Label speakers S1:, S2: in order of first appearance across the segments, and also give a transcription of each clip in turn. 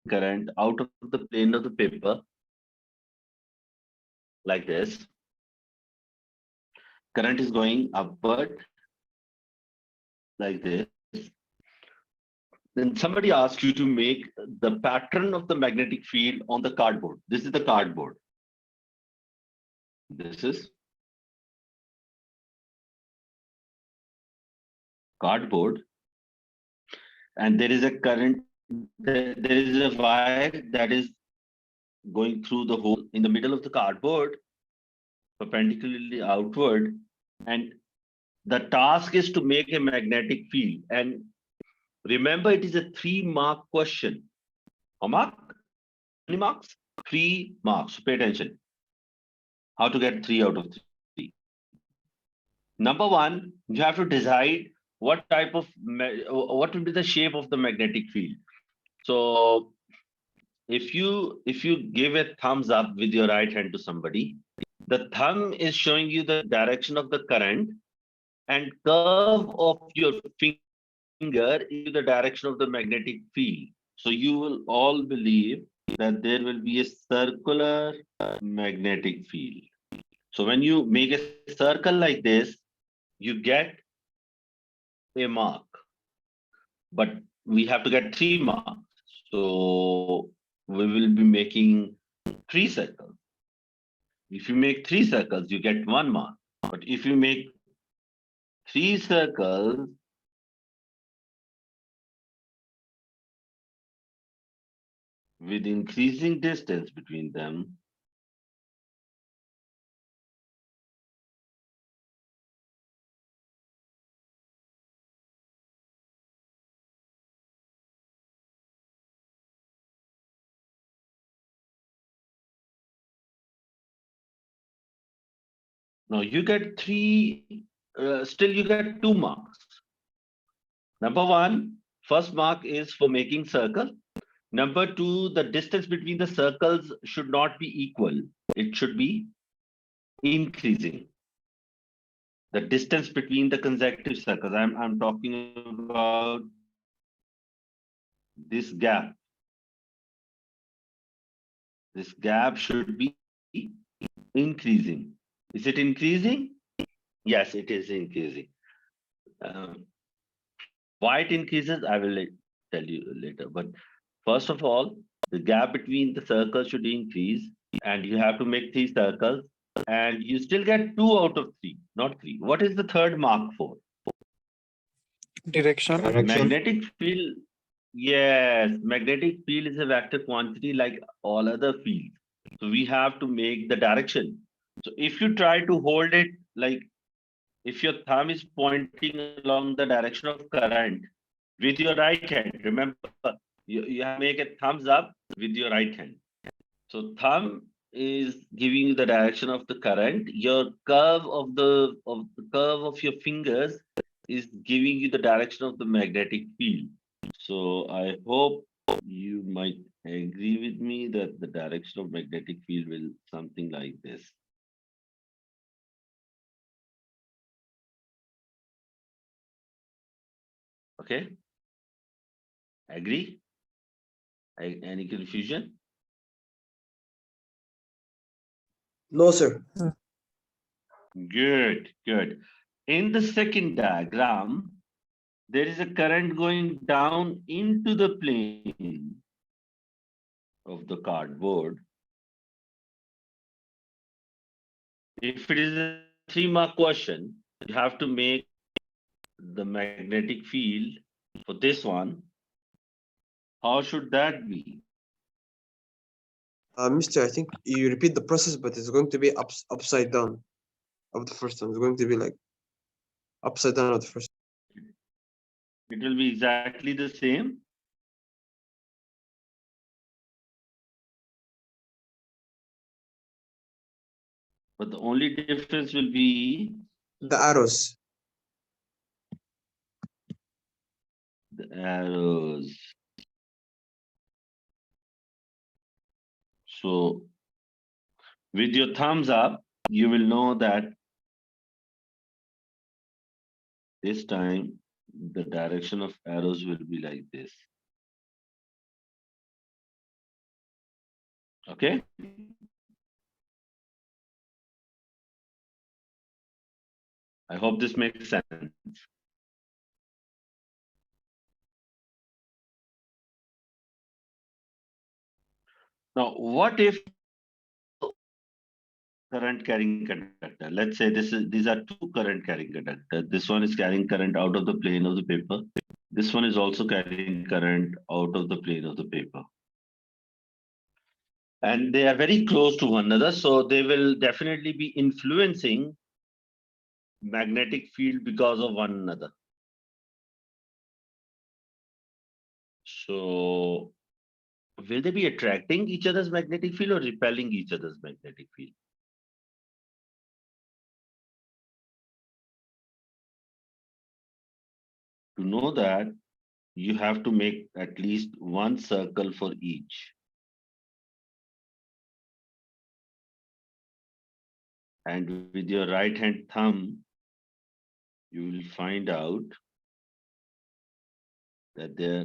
S1: current out of the plane of the paper like this. Current is going upward like this. Then somebody asks you to make the pattern of the magnetic field on the cardboard. This is the cardboard. This is cardboard, and there is a current, there is a wire that is going through the hole in the middle of the cardboard, perpendicularly outward, and the task is to make a magnetic field. And remember, it is a 3-mark question. How mark? How many marks? 3 marks. Pay attention. How to get 3 out of 3? Number 1, you have to decide what type of what will be the shape of the magnetic field. So if you give a thumbs up with your right hand to somebody, the thumb is showing you the direction of the current, and curve of your finger is the direction of the magnetic field. So you will all believe that there will be a circular magnetic field. So when you make a circle like this, you get a mark, but we have to get 3 marks. So we will be making 3 circles. If you make 3 circles, you get 1 mark. But if you make 3 circles with increasing distance between them, now you get 3, still you get 2 marks. Number 1, first mark is for making circle. Number 2, the distance between the circles should not be equal. It should be increasing. The distance between the consecutive circles, I'm talking about this gap. This gap should be increasing. Is it increasing? Yes, it is increasing. Why it increases, I will tell you later. But first of all, the gap between the circles should increase, and you have to make 3 circles, and you still get 2 out of 3, not 3. What is the third mark for?
S2: Direction.
S1: Magnetic field. Yes, magnetic field is a vector quantity like all other fields. So we have to make the direction. So if you try to hold it like, if your thumb is pointing along the direction of current with your right hand, remember, you have to make a thumbs up with your right hand. So thumb is giving you the direction of the current. Your curve of the curve of your fingers is giving you the direction of the magnetic field. So I hope you might agree with me that the direction of magnetic field will something like this. Okay? Agree? Any confusion?
S3: No, sir.
S1: Good, good. In the second diagram, there is a current going down into the plane of the cardboard. If it is a 3-mark question, you have to make the magnetic field for this one. How should that be?
S3: Mister, I think you repeat the process, but it's going to be upside down of the first one. It's going to be like upside down of the first.
S1: It will be exactly the same. But the only difference will be
S3: The arrows.
S1: the arrows. So with your thumbs up, you will know that this time the direction of arrows will be like this. Okay. I hope this makes sense. Now, what if current carrying conductor? Let's say these are two current carrying conductor. This one is carrying current out of the plane of the paper. This one is also carrying current out of the plane of the paper. And they are very close to one another, so they will definitely be influencing magnetic field because of one another. So will they be attracting each other's magnetic field or repelling each other's magnetic field? To know that, you have to make at least one circle for each. And with your right hand thumb, you will find out that their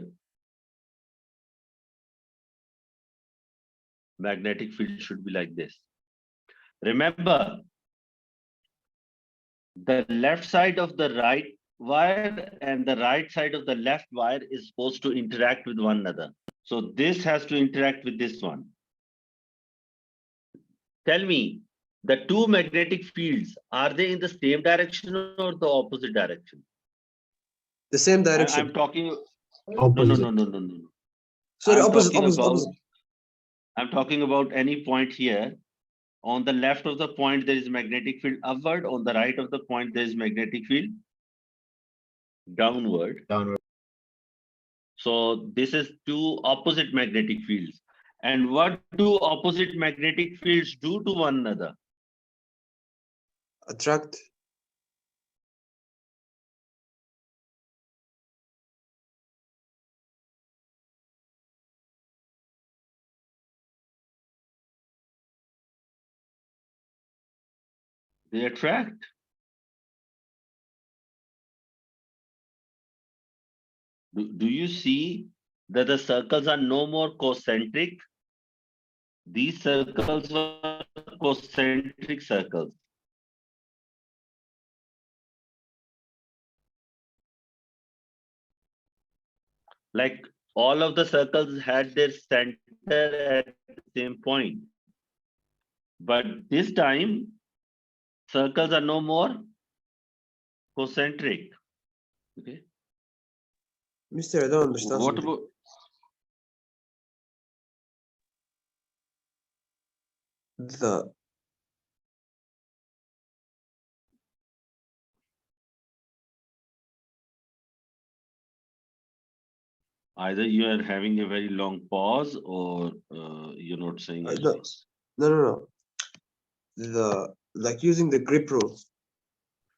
S1: magnetic field should be like this. Remember, the left side of the right wire and the right side of the left wire is supposed to interact with one another. So this has to interact with this one. Tell me, the two magnetic fields, are they in the same direction or the opposite direction?
S3: The same direction.
S1: I'm talking.
S2: Opposite.
S1: No.
S3: Sorry,
S1: I'm
S3: opposite,
S1: talking
S3: opposite,
S1: about.
S3: opposite.
S1: I'm talking about any point here. On the left of the point, there is magnetic field upward. On the right of the point, there is magnetic field downward.
S2: Downward.
S1: So this is two opposite magnetic fields. And what do opposite magnetic fields do to one another?
S3: Attract.
S1: They attract. Do you see that the circles are no more concentric? These circles were concentric circles. Like all of the circles had their center at the same point. But this time, circles are no more concentric. Okay.
S3: Mister, I don't understand
S1: What
S3: something.
S1: about
S3: The
S1: either you are having a very long pause or you're not saying
S3: no,
S1: anything?
S3: no. The like using the grip rule.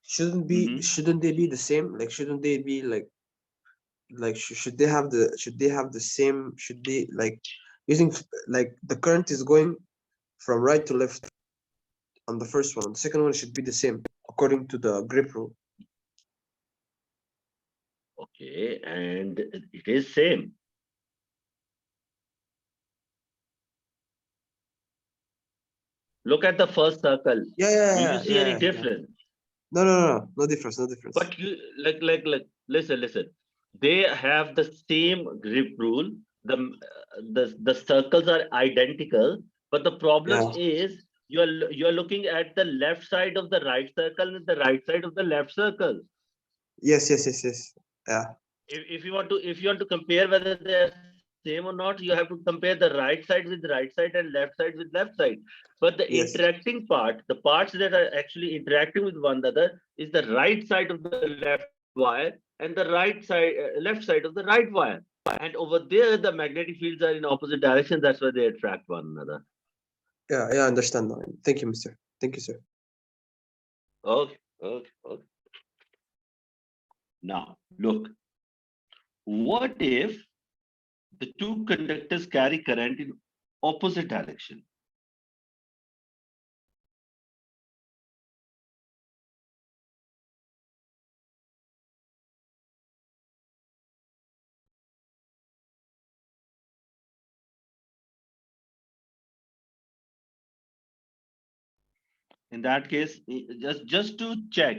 S3: Shouldn't they be the same? Like shouldn't they be like should they have the same, should they like using like the current is going from right to left on the first one. The second one should be the same according to the grip rule.
S1: Okay, and it is same. Look at the first circle. Do you see any
S3: Yeah.
S1: difference?
S3: No difference, no difference.
S1: But you listen. They have the same grip rule. The circles are identical, but the problem
S3: Yeah.
S1: is you're looking at the left side of the right circle and the right side of the left circle.
S3: Yes. Yeah.
S1: If you want to compare whether they're same or not, you have to compare the right side with right side and left side with left side. But the
S3: Yes.
S1: interacting part, the parts that are actually interacting with one another, is the right side of the left wire and the right side, left side of the right wire. And over there, the magnetic fields are in opposite directions. That's why they attract one another.
S3: Yeah, I understand now. Thank you, mister. Thank you, sir.
S1: Okay. Now, look, what if the two conductors carry current in opposite direction? In that case, just to check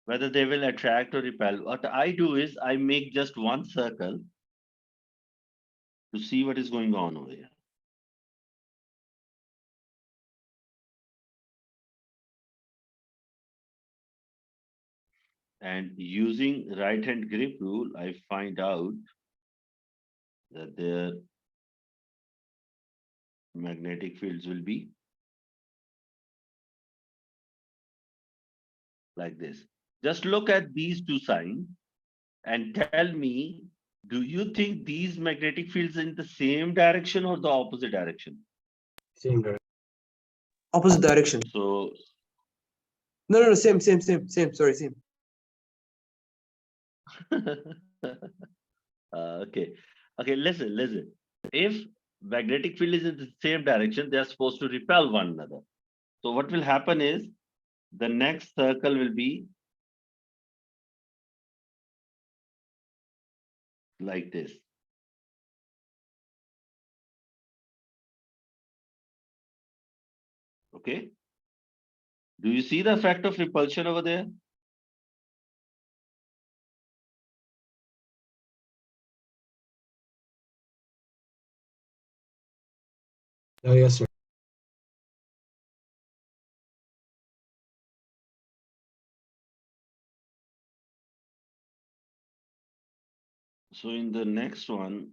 S1: whether they will attract or repel, what I do is I make just one circle to see what is going on over here. And using right hand grip rule, I find out that their magnetic fields will be like this. Just look at these two signs and tell me, do you think these magnetic fields in the same direction or the opposite direction?
S3: Same direction. Opposite direction.
S1: So
S3: No, same. Sorry, same.
S1: okay. Okay, listen. If magnetic field is in the same direction, they are supposed to repel one another. So what will happen is the next circle will be like this. Okay. Do you see the effect of repulsion over there?
S3: Oh, yes, sir.
S1: So in the next one,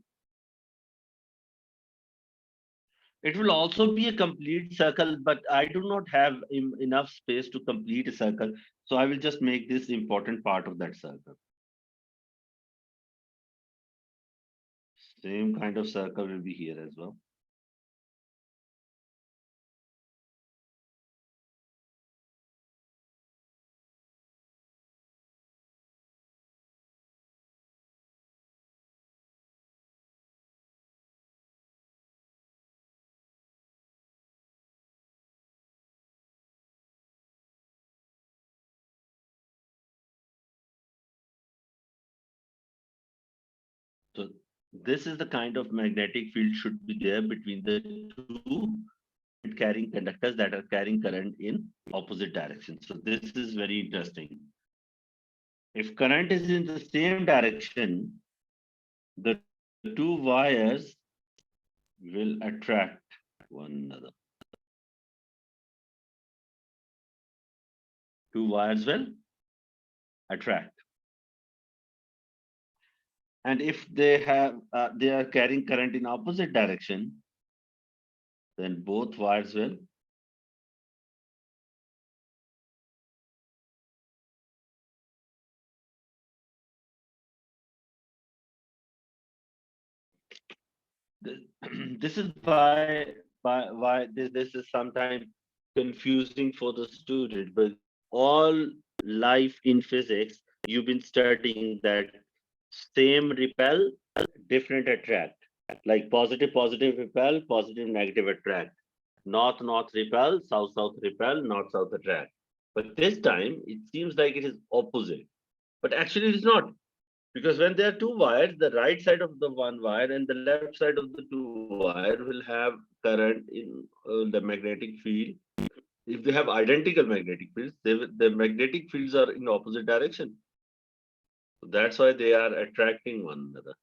S1: it will also be a complete circle, but I do not have enough space to complete a circle. So I will just make this important part of that circle. Same kind of circle will be here as well. So this is the kind of magnetic field should be there between the two carrying conductors that are carrying current in opposite directions. So this is very interesting. If current is in the same direction, the two wires will attract one another. Two wires will attract. And if they are carrying current in opposite direction, then both wires will this is why this is sometimes confusing for the student, but all life in physics you've been studying that same repel, different attract, like positive repel, positive negative attract, north repel, south repel, north south attract. But this time it seems like it is opposite, but actually it is not, because when there are two wires, the right side of the one wire and the left side of the two wire will have current in the magnetic field. If they have identical magnetic fields, the magnetic fields are in opposite direction. So that's why they are attracting one another.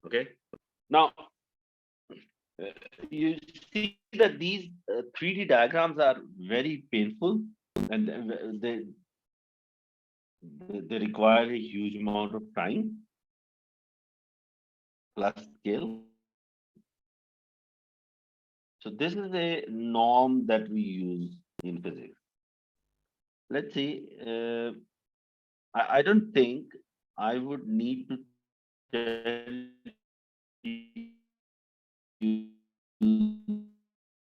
S1: Okay. Now, you see that these 3D diagrams are very painful, and they require a huge amount of time plus skill. So this is a norm that we use in physics. Let's see. I don't think I would need to tell you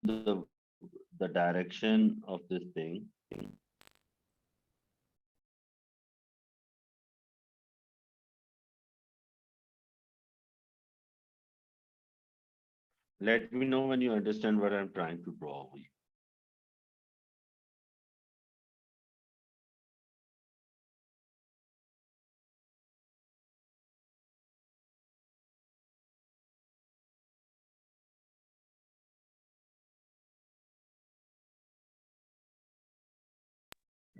S1: the, the direction of this thing. Let me know when you understand what I'm trying to draw.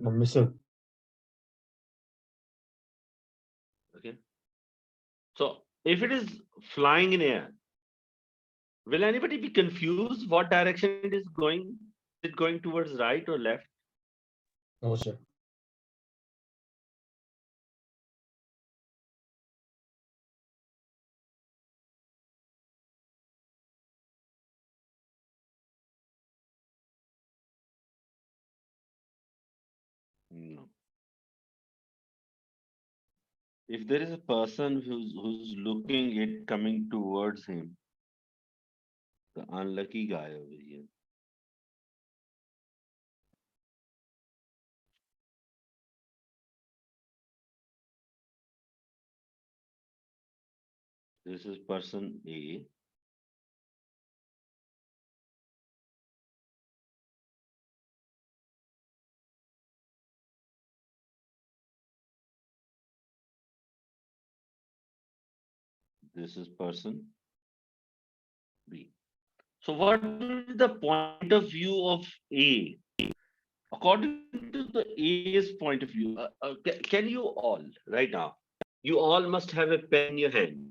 S3: I'm missing.
S1: Okay. So if it is flying in air, will anybody be confused what direction it is going? Is it going towards right or left?
S3: No, sir.
S1: No. If there is a person who's looking it coming towards him, the unlucky guy over here. This is person A. This is person B. So what will be the point of view of A? According to the A's point of view, can you all right now? You all must have a pen in your hand.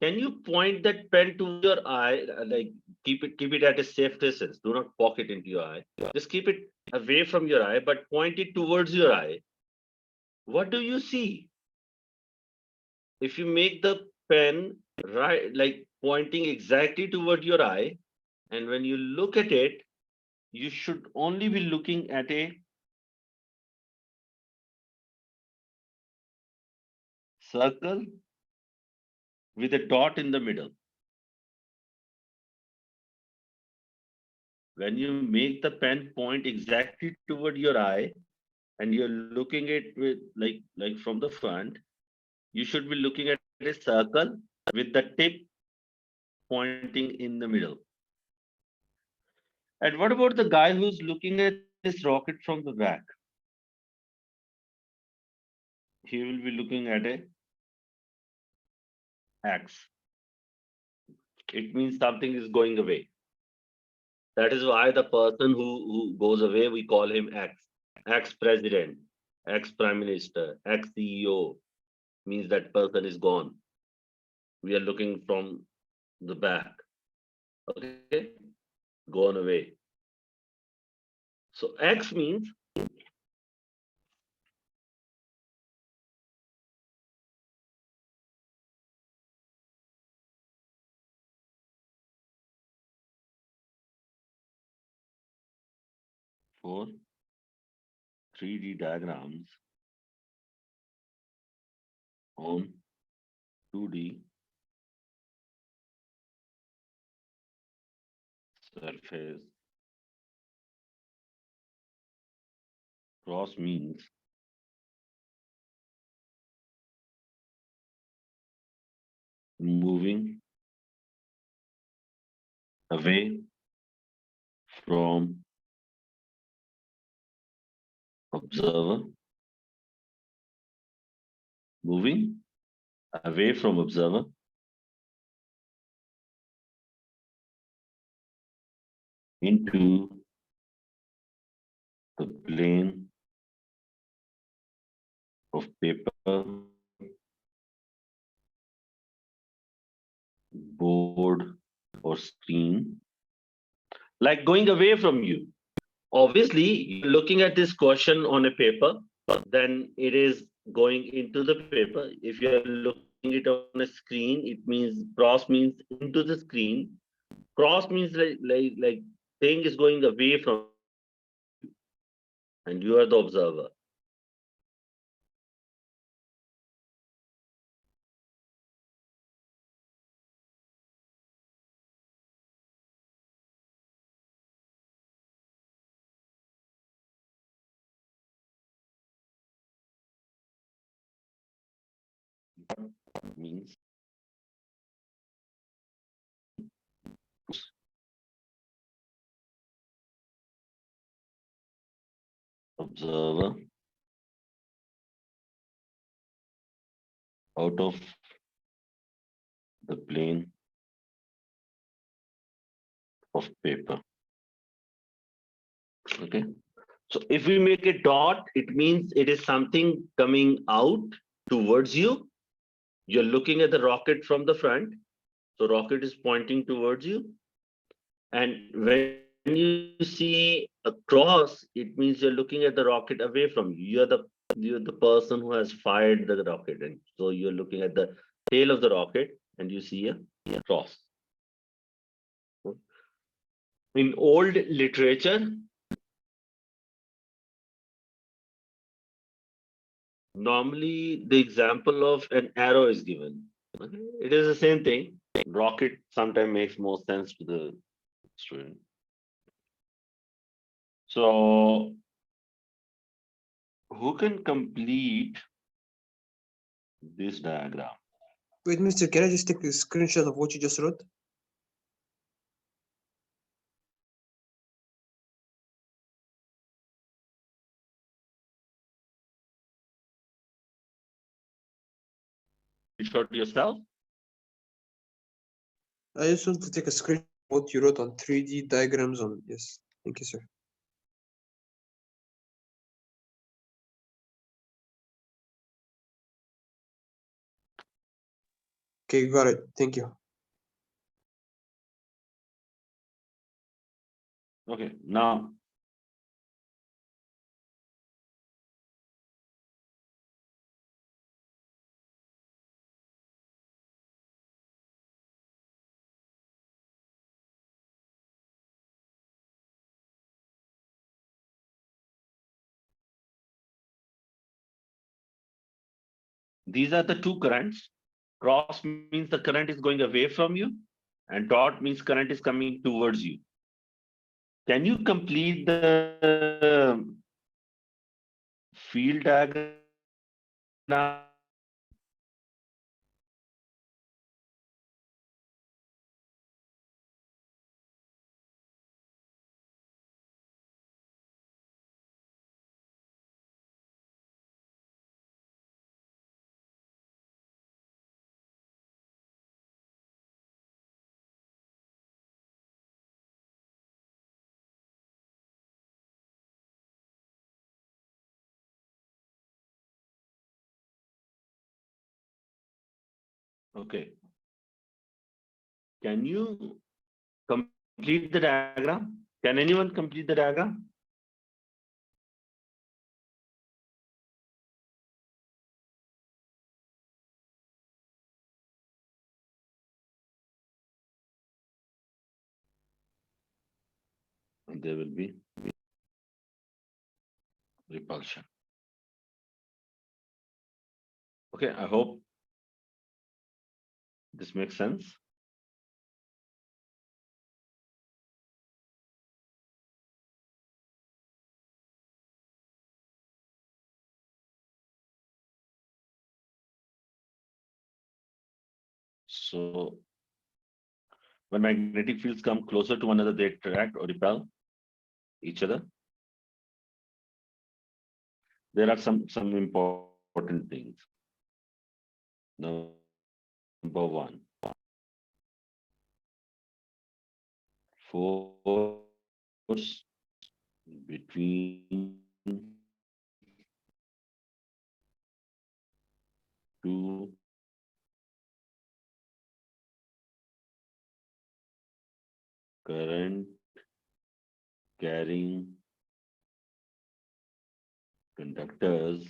S1: Can you point that pen towards your eye? Like keep it at a safe distance. Do not poke it into your eye. Just keep it away from your eye, but point it towards your eye. What do you see? If you make the pen right, like pointing exactly toward your eye, and when you look at it, you should only be looking at a circle with a dot in the middle. When you make the pen point exactly toward your eye and you're looking at with like from the front, you should be looking at a circle with the tip pointing in the middle. And what about the guy who's looking at this rocket from the back? He will be looking at a X. It means something is going away. That is why the person who goes away, we call him X. Ex president, ex prime minister, ex CEO means that person is gone. We are looking from the back. Okay, gone away. So X means for 3D diagrams on 2D surface. Cross means moving away from observer, moving away from observer into the plane of paper, board, or screen, like going away from you. Obviously, you're looking at this question on a paper, then it is going into the paper. If you're looking it on a screen, it means cross means into the screen. Cross means like thing is going away from you, and you are the observer. Means observer out of the plane of paper. Okay. So if we make a dot, it means it is something coming out towards you. You're looking at the rocket from the front. So rocket is pointing towards you. And when you see a cross, it means you're looking at the rocket away from you. You're the person who has fired the rocket. And so you're looking at the tail of the rocket and you see a cross. In old literature, normally the example of an arrow is given. Okay? It is the same thing. Rocket sometimes makes more sense to the student. So who can complete this diagram?
S3: Wait, mister, can I just take a screenshot of what you just wrote?
S1: Screenshot yourself.
S3: I just want to take a screenshot of what you wrote on 3D diagrams on. Yes, thank you, sir. Okay, got it. Thank you.
S1: Okay, now these are the two currents. Cross means the current is going away from you, and dot means current is coming towards you. Can you complete the field diagram? Okay. Can you complete the diagram? Can anyone complete the diagram? And there will be repulsion. Okay, I hope this makes sense. So when magnetic fields come closer to one another, they attract or repel each other. There are some important things. Number one, force between two current carrying conductors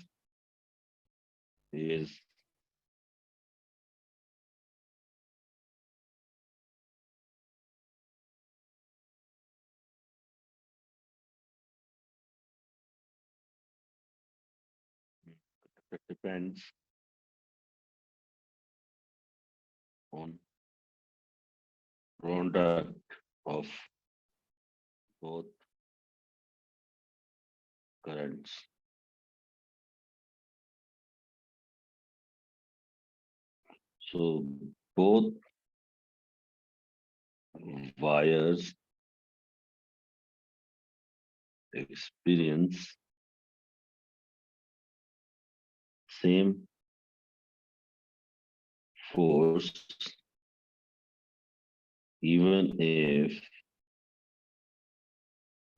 S1: is it depends on product of both currents. So both wires experience same force even if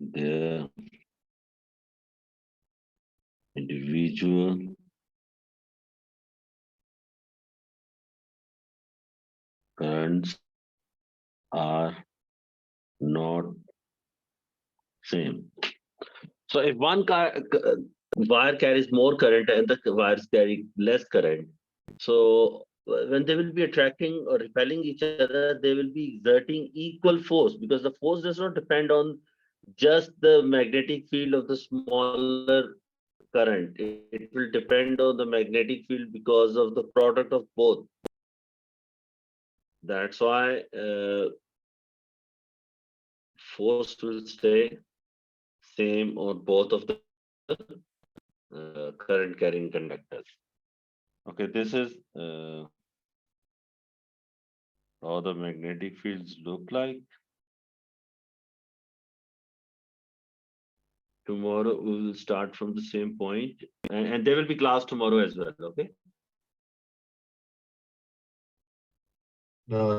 S1: their individual currents are not same. So if wire carries more current and the wires carry less current, so when they will be attracting or repelling each other, they will be exerting equal force, because the force does not depend on just the magnetic field of the smaller current. It will depend on the magnetic field because of the product of both. That's why force will stay same on both of the current carrying conductors. Okay, this is how the magnetic fields look like. Tomorrow we will start from the same point, and there will be class tomorrow as well. Okay.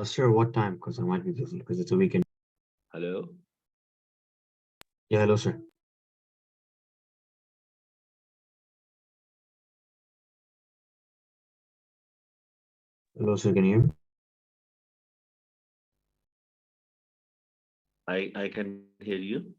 S2: Sir, what time? Because I might be busy because it's a weekend.
S1: Hello.
S2: Yeah, hello, sir. Hello, sir. Can you hear me?
S1: I can hear you.